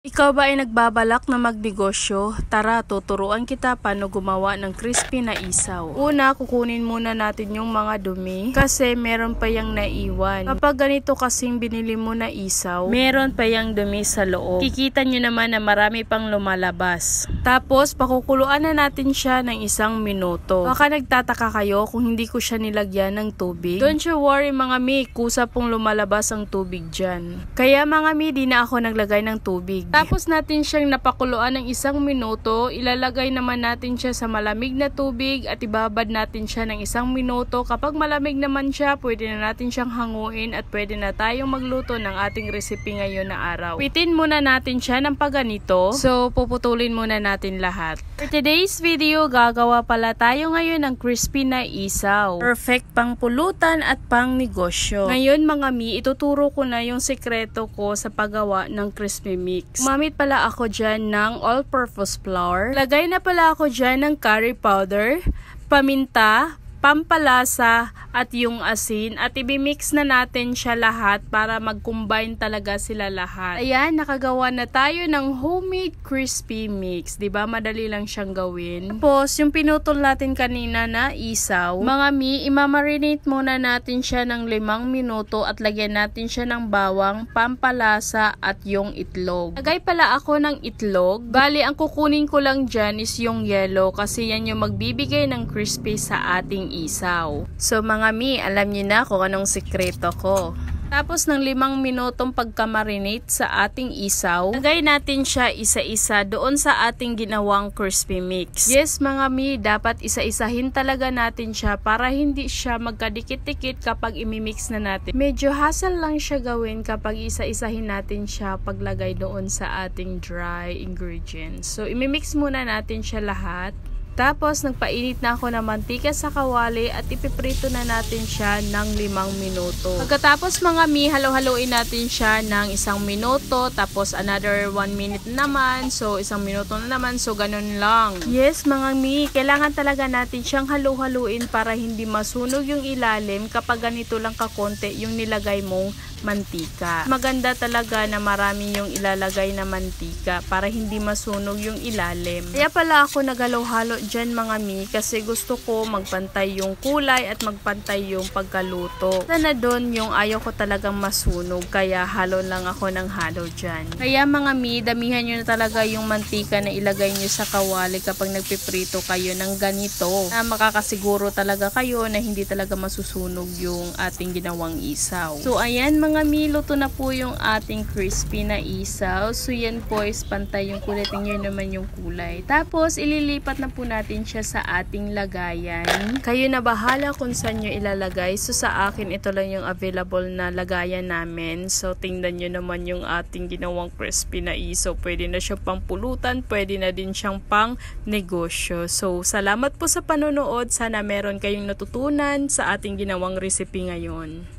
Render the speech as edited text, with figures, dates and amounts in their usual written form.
Ikaw ba ay nagbabalak na magnegosyo? Tara, tuturuan kita paano gumawa ng crispy na isaw. Una, kukunin muna natin yung mga dumi kasi meron pa yang naiwan. Kapag ganito kasing binili mo na isaw, meron pa yang dumi sa loob. Kikita nyo naman na marami pang lumalabas. Tapos, pakukuluan na natin siya ng 1 minuto. Baka nagtataka kayo kung hindi ko siya nilagyan ng tubig. Don't you worry mga mi, kusa pong lumalabas ang tubig dyan. Kaya mga mi, di na ako naglagay ng tubig. Tapos natin siyang napakuluan ng 1 minuto, ilalagay naman natin siya sa malamig na tubig at ibabad natin siya ng 1 minuto. Kapag malamig naman siya, pwede na natin siyang hanguin at pwede na tayong magluto ng ating recipe ngayon na araw. Pitin muna natin siya ng paganito. So, puputulin muna natin lahat. For today's video, gagawa pala tayo ngayon ng crispy na isaw. Perfect pang pulutan at pang negosyo. Ngayon mga mi, ituturo ko na yung sekreto ko sa paggawa ng crispy mix. Gumamit pala ako dyan ng all-purpose flour. Lagay na pala ako dyan ng curry powder, paminta, pampalasa at yung asin at ibimix na natin siya lahat para mag-combine talaga sila lahat. Ayan, nakagawa na tayo ng homemade crispy mix. Diba? Madali lang siyang gawin. Tapos, yung pinutol natin kanina na isaw, mga mi, imamarinate muna natin siya ng 5 minuto at lagyan natin siya ng bawang, pampalasa at yung itlog. Lagay pala ako ng itlog. Bali, ang kukunin ko lang dyan is yung yellow kasi yan yung magbibigay ng crispy sa ating isaw. So mga mi, alam niyo na kung anong sikreto ko. Tapos ng 5 minutong pagka-marinate sa ating isaw, lagay natin siya isa-isa doon sa ating ginawang crispy mix. Yes mga mi, dapat isa-isahin talaga natin siya para hindi siya magkadikit-dikit kapag imimix na natin. Medyo hassle lang siya gawin kapag isa-isahin natin siya paglagay doon sa ating dry ingredients. So imimix muna natin siya lahat. Tapos, nagpainit na ako ng mantika sa kawali at ipiprito na natin siya ng 5 minuto. Pagkatapos mga mi, halo-haloin natin siya ng 1 minuto. Tapos, another 1 minute naman. So, 1 minuto na naman. So, ganun lang. Yes, mga mi, kailangan talaga natin siyang halo-haloin para hindi masunog yung ilalim kapag ganito lang kakonti yung nilagay mong mantika. Maganda talaga na marami yung ilalagay na mantika para hindi masunog yung ilalim. Kaya pala ako naghalo-halo dyan mga mi kasi gusto ko magpantay yung kulay at magpantay yung pagkaluto. Sana doon yung ayaw ko talagang masunog kaya halo lang ako ng halo dyan. Kaya mga mi, damihan nyo na talaga yung mantika na ilagay nyo sa kawali kapag nagpiprito kayo ng ganito na makakasiguro talaga kayo na hindi talaga masusunog yung ating ginawang isaw. So ayan mga mi, luto na po yung ating crispy na isaw. So yan po is pantay yung kulay. Tingnan naman yung kulay. Tapos ililipat na po natin siya sa ating lagayan. Kayo na bahala kung saan nyo ilalagay. So sa akin ito lang yung available na lagayan namin. So tingnan nyo naman yung ating ginawang crispy na isaw. Pwede na siya pang pulutan. Pwede na din siyang pang negosyo. So salamat po sa panonood. Sana meron kayong natutunan sa ating ginawang recipe ngayon.